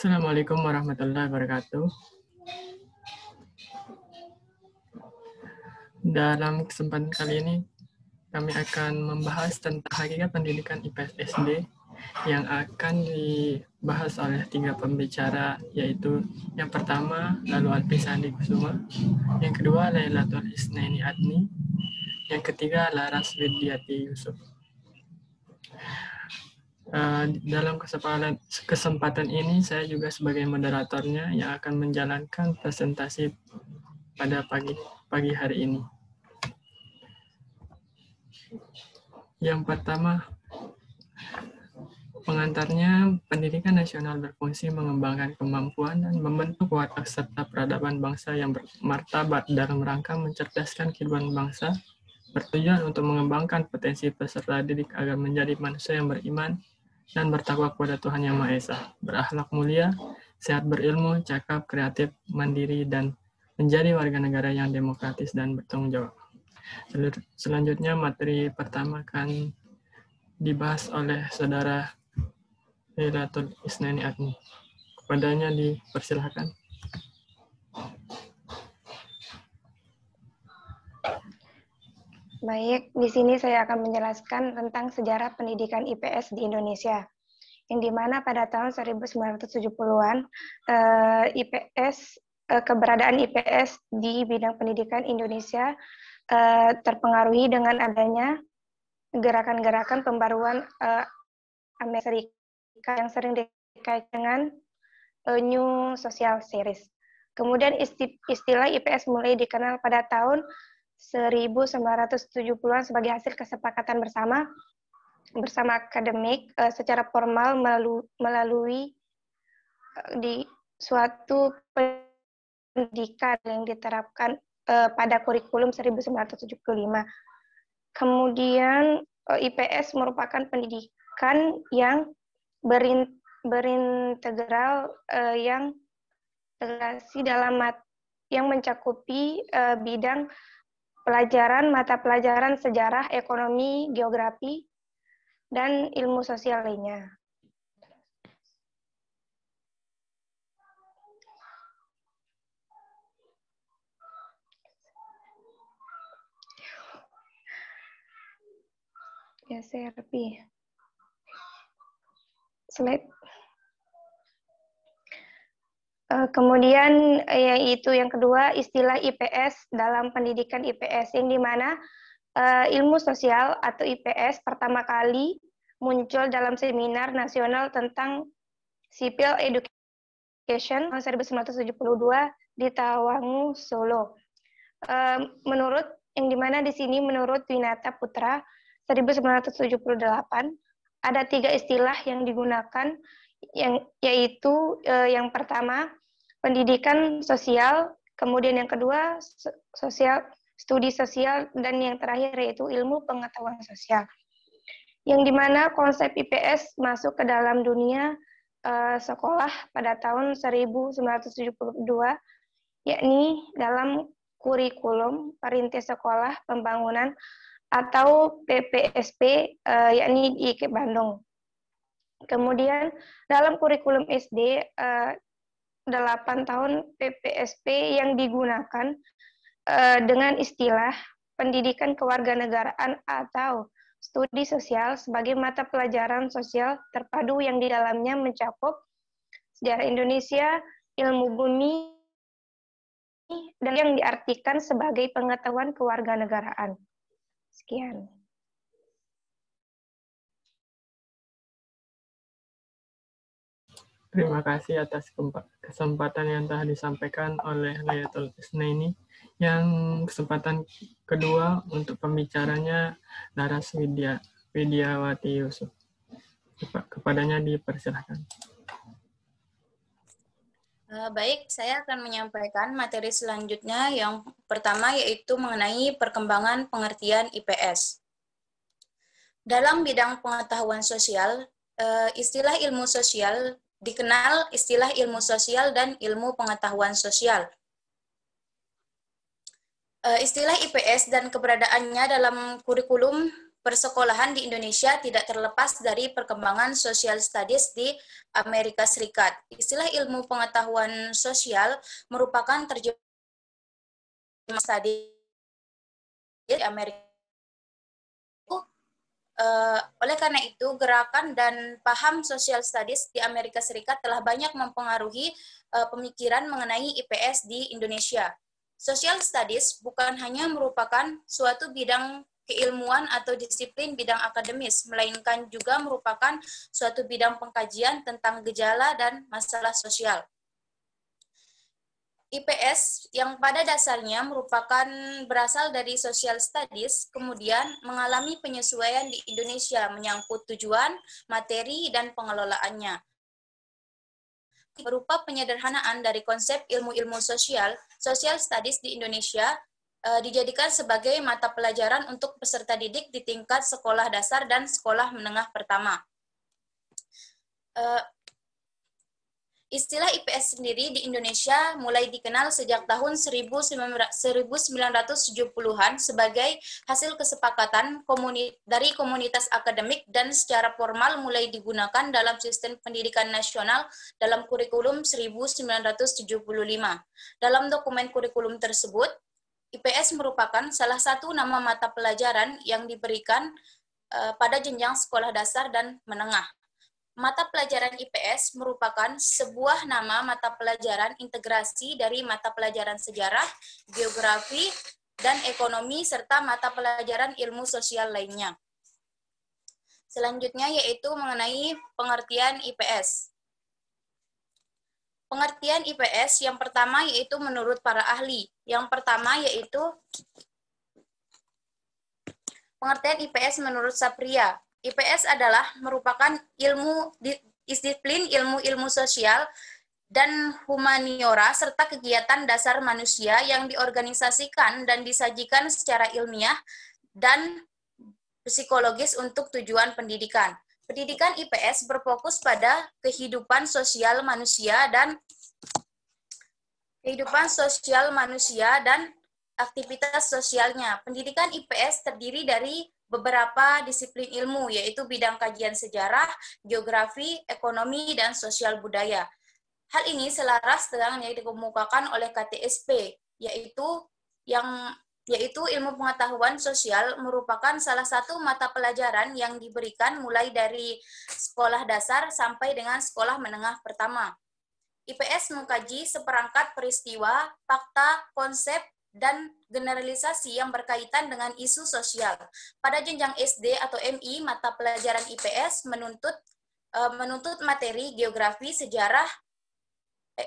Assalamualaikum warahmatullahi wabarakatuh. Dalam kesempatan kali ini, kami akan membahas tentang hakikat pendidikan IPS SD yang akan dibahas oleh 3 pembicara, yaitu yang pertama, Lalu Alfi Sandi Kusuma, yang kedua, Lailatul Isnaini Adni, yang ketiga, Laras Widiati Yusuf. Dalam kesempatan ini, saya juga sebagai moderatornya yang akan menjalankan presentasi pada pagi hari ini. Yang pertama, pengantarnya, pendidikan nasional berfungsi mengembangkan kemampuan dan membentuk watak serta peradaban bangsa yang bermartabat dalam rangka mencerdaskan kehidupan bangsa, bertujuan untuk mengembangkan potensi peserta didik agar menjadi manusia yang beriman dan bertakwa kepada Tuhan Yang Maha Esa, berakhlak mulia, sehat berilmu, cakap, kreatif, mandiri, dan menjadi warga negara yang demokratis dan bertanggung jawab. Selanjutnya, materi pertama akan dibahas oleh Saudara Lailatul Isnaini Adni. Kepadanya dipersilahkan. Baik, di sini saya akan menjelaskan tentang sejarah pendidikan IPS di Indonesia. Yang dimana pada tahun 1970-an, keberadaan IPS di bidang pendidikan Indonesia terpengaruhi dengan adanya gerakan-gerakan pembaruan Amerika Serikat yang sering dikaitkan dengan New Social Series. Kemudian istilah IPS mulai dikenal pada tahun 1970-an sebagai hasil kesepakatan bersama akademik secara formal melalui di suatu pendidikan yang diterapkan pada kurikulum 1975. Kemudian IPS merupakan pendidikan yang berintegral yang integrasi yang mencakupi bidang mata pelajaran sejarah, ekonomi, geografi, dan ilmu sosial lainnya. Ya, saya lebih slide. Kemudian yaitu yang kedua, istilah IPS dalam pendidikan IPS, yang dimana ilmu sosial atau IPS pertama kali muncul dalam seminar nasional tentang Civil Education tahun 1972 di Tawangu, Solo. Menurut yang dimana di sini menurut Winata Putra 1978 ada 3 istilah yang digunakan, yaitu yang pertama pendidikan sosial, kemudian yang kedua studi sosial, dan yang terakhir yaitu ilmu pengetahuan sosial. Yang dimana konsep IPS masuk ke dalam dunia sekolah pada tahun 1972, yakni dalam kurikulum Perintis Sekolah Pembangunan atau PPSP, yakni di IKIP Bandung. Kemudian dalam kurikulum SD 8 tahun PPSP yang digunakan dengan istilah pendidikan kewarganegaraan atau studi sosial sebagai mata pelajaran sosial terpadu yang di dalamnya mencakup sejarah Indonesia, ilmu bumi, dan yang diartikan sebagai pengetahuan kewarganegaraan. Sekian. Terima kasih atas kesempatan yang telah disampaikan oleh Lailatul Isnaini. Yang kesempatan kedua untuk pembicaranya Laras Widiawati Yusuf. Kepadanya dipersilahkan. Baik, saya akan menyampaikan materi selanjutnya. Yang pertama yaitu mengenai perkembangan pengertian IPS. Dalam bidang pengetahuan sosial, istilah ilmu sosial dikenal istilah ilmu sosial dan ilmu pengetahuan sosial. Istilah IPS dan keberadaannya dalam kurikulum persekolahan di Indonesia tidak terlepas dari perkembangan social studies di Amerika Serikat. Istilah ilmu pengetahuan sosial merupakan terjemahan studi di Amerika. Oleh karena itu, gerakan dan paham social studies di Amerika Serikat telah banyak mempengaruhi pemikiran mengenai IPS di Indonesia. Social studies bukan hanya merupakan suatu bidang keilmuan atau disiplin bidang akademis, melainkan juga merupakan suatu bidang pengkajian tentang gejala dan masalah sosial. IPS yang pada dasarnya merupakan berasal dari social studies, kemudian mengalami penyesuaian di Indonesia menyangkut tujuan, materi, dan pengelolaannya. Berupa penyederhanaan dari konsep ilmu-ilmu sosial, social studies di Indonesia dijadikan sebagai mata pelajaran untuk peserta didik di tingkat sekolah dasar dan sekolah menengah pertama. Istilah IPS sendiri di Indonesia mulai dikenal sejak tahun 1970-an sebagai hasil kesepakatan dari komunitas akademik dan secara formal mulai digunakan dalam sistem pendidikan nasional dalam kurikulum 1975. Dalam dokumen kurikulum tersebut, IPS merupakan salah satu nama mata pelajaran yang diberikan pada jenjang sekolah dasar dan menengah. Mata pelajaran IPS merupakan sebuah nama mata pelajaran integrasi dari mata pelajaran sejarah, geografi, dan ekonomi, serta mata pelajaran ilmu sosial lainnya. Selanjutnya yaitu mengenai pengertian IPS. Pengertian IPS yang pertama yaitu menurut para ahli. Yang pertama yaitu pengertian IPS menurut Sapria. IPS adalah merupakan disiplin ilmu-ilmu sosial dan humaniora serta kegiatan dasar manusia yang diorganisasikan dan disajikan secara ilmiah dan psikologis untuk tujuan pendidikan. Pendidikan IPS berfokus pada kehidupan sosial manusia dan aktivitas sosialnya. Pendidikan IPS terdiri dari beberapa disiplin ilmu, yaitu bidang kajian sejarah, geografi, ekonomi, dan sosial budaya. Hal ini selaras dengan yang dikemukakan oleh KTSP, yaitu ilmu pengetahuan sosial merupakan salah satu mata pelajaran yang diberikan mulai dari sekolah dasar sampai dengan sekolah menengah pertama. IPS mengkaji seperangkat peristiwa, fakta, konsep, dan generalisasi yang berkaitan dengan isu sosial. Pada jenjang SD atau MI, mata pelajaran IPS menuntut materi geografi, sejarah,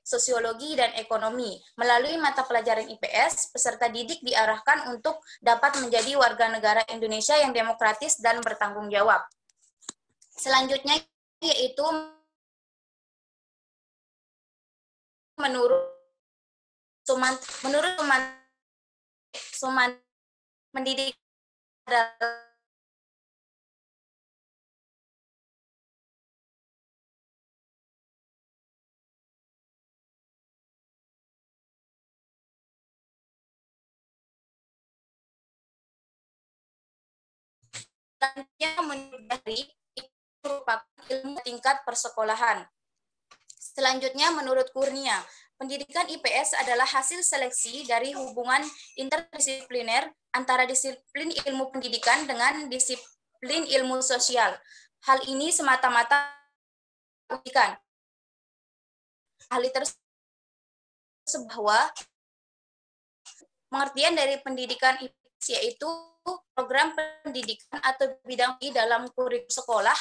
sosiologi, dan ekonomi. Melalui mata pelajaran IPS, peserta didik diarahkan untuk dapat menjadi warga negara Indonesia yang demokratis dan bertanggung jawab. Selanjutnya yaitu menurut mendidik merupakan ilmu tingkat persekolahan. Selanjutnya, menurut Kurnia, pendidikan IPS adalah hasil seleksi dari hubungan interdisipliner antara disiplin ilmu pendidikan dengan disiplin ilmu sosial. Hal ini semata-mata pendidikan. Ahli tersebut bahwa pengertian dari pendidikan IPS yaitu program pendidikan atau bidang di dalam kurikulum sekolah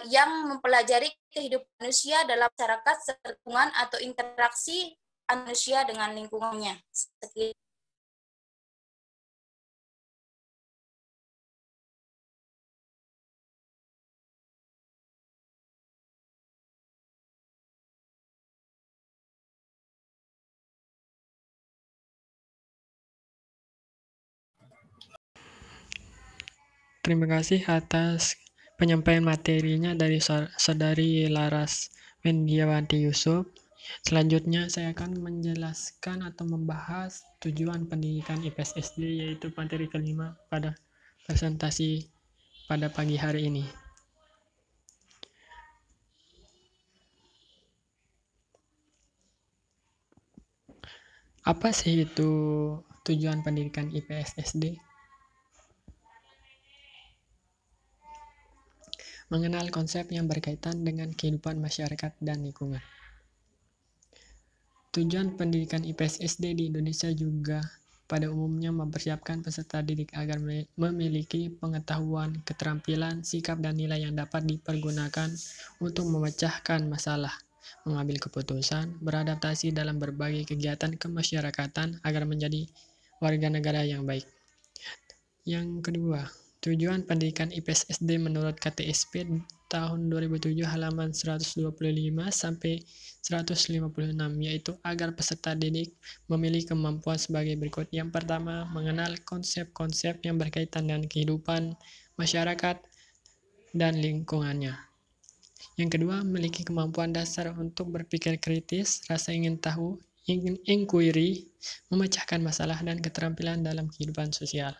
yang mempelajari kehidupan manusia dalam masyarakat, serta atau interaksi manusia dengan lingkungannya. Terima kasih atas penyampaian materinya dari Saudari Laras Mendiawanti Yusuf. Selanjutnya saya akan menjelaskan atau membahas tujuan pendidikan IPS SD, yaitu materi kelima pada presentasi pada pagi hari ini. Apa sih itu tujuan pendidikan IPS SD? Mengenal konsep yang berkaitan dengan kehidupan masyarakat dan lingkungan. Tujuan pendidikan IPS SD di Indonesia juga pada umumnya mempersiapkan peserta didik agar memiliki pengetahuan, keterampilan, sikap, dan nilai yang dapat dipergunakan untuk memecahkan masalah, mengambil keputusan, beradaptasi dalam berbagai kegiatan kemasyarakatan agar menjadi warga negara yang baik. Yang kedua, tujuan pendidikan IPS SD menurut KTSP tahun 2007 halaman 125 sampai 156, yaitu agar peserta didik memiliki kemampuan sebagai berikut. Yang pertama, mengenal konsep-konsep yang berkaitan dengan kehidupan masyarakat dan lingkungannya. Yang kedua, memiliki kemampuan dasar untuk berpikir kritis, rasa ingin tahu, inquiry, memecahkan masalah, dan keterampilan dalam kehidupan sosial.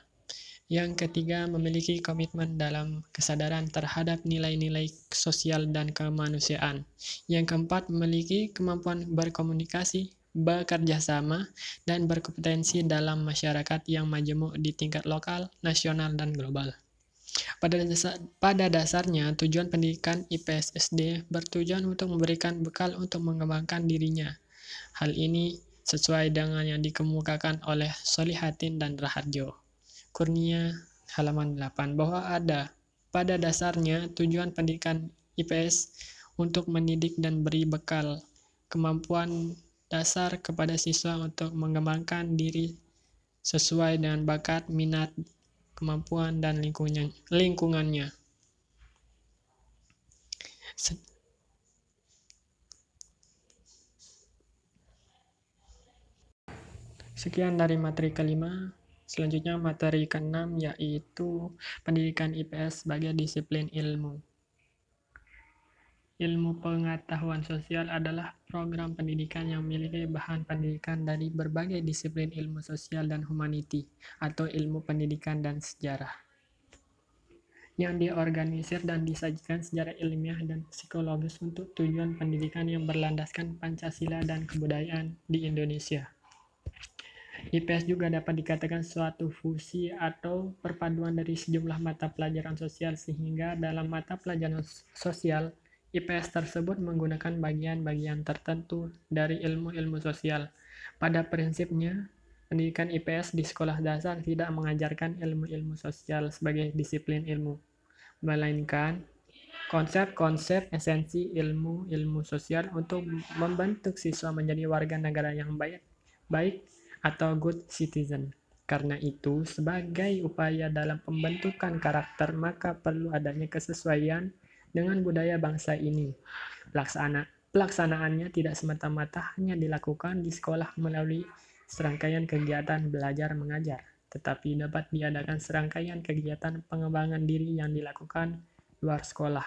Yang ketiga, memiliki komitmen dalam kesadaran terhadap nilai-nilai sosial dan kemanusiaan. Yang keempat, memiliki kemampuan berkomunikasi, bekerja sama, dan berkompetensi dalam masyarakat yang majemuk di tingkat lokal, nasional, dan global. Pada dasarnya, tujuan pendidikan IPS SD bertujuan untuk memberikan bekal untuk mengembangkan dirinya. Hal ini sesuai dengan yang dikemukakan oleh Solihatin dan Raharjo Kurnia halaman 8 bahwa pada dasarnya tujuan pendidikan IPS untuk mendidik dan beri bekal kemampuan dasar kepada siswa untuk mengembangkan diri sesuai dengan bakat, minat, kemampuan, dan lingkungannya. Sekian dari materi kelima. Selanjutnya materi ke-6 yaitu pendidikan IPS sebagai disiplin ilmu. Ilmu pengetahuan sosial adalah program pendidikan yang memiliki bahan pendidikan dari berbagai disiplin ilmu sosial dan humanity atau ilmu pendidikan dan sejarah yang diorganisir dan disajikan secara ilmiah dan psikologis untuk tujuan pendidikan yang berlandaskan Pancasila dan kebudayaan di Indonesia. IPS juga dapat dikatakan suatu fusi atau perpaduan dari sejumlah mata pelajaran sosial sehingga dalam mata pelajaran sosial, IPS tersebut menggunakan bagian-bagian tertentu dari ilmu-ilmu sosial. Pada prinsipnya, pendidikan IPS di sekolah dasar tidak mengajarkan ilmu-ilmu sosial sebagai disiplin ilmu, melainkan konsep-konsep esensi ilmu-ilmu sosial untuk membentuk siswa menjadi warga negara yang baik atau good citizen. Karena itu, sebagai upaya dalam pembentukan karakter, maka perlu adanya kesesuaian dengan budaya bangsa ini. Pelaksanaannya tidak semata-mata hanya dilakukan di sekolah melalui serangkaian kegiatan belajar mengajar, tetapi dapat diadakan serangkaian kegiatan pengembangan diri yang dilakukan luar sekolah.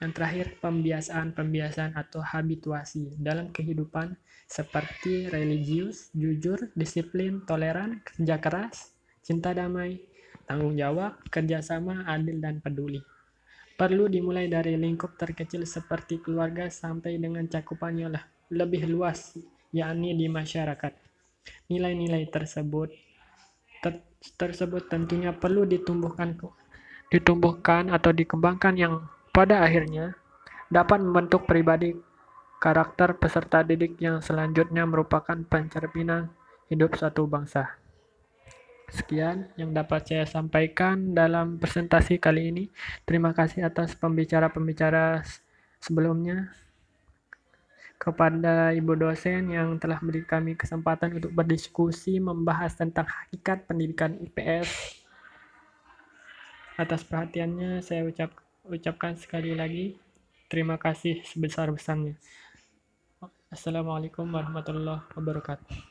Yang terakhir, pembiasaan atau habituasi dalam kehidupan seperti religius, jujur, disiplin, toleran, kerja keras, cinta damai, tanggung jawab, kerjasama, adil, dan peduli. Perlu dimulai dari lingkup terkecil seperti keluarga sampai dengan cakupannya lebih luas, yakni di masyarakat. Nilai-nilai tersebut tentunya perlu ditumbuhkan atau dikembangkan yang pada akhirnya dapat membentuk pribadi karakter peserta didik yang selanjutnya merupakan pencerminan hidup suatu bangsa. Sekian yang dapat saya sampaikan dalam presentasi kali ini. Terima kasih atas pembicara-pembicara sebelumnya, kepada Ibu dosen yang telah beri kami kesempatan untuk berdiskusi membahas tentang hakikat pendidikan IPS. Atas perhatiannya saya ucapkan sekali lagi terima kasih sebesar-besarnya. Assalamualaikum warahmatullahi wabarakatuh.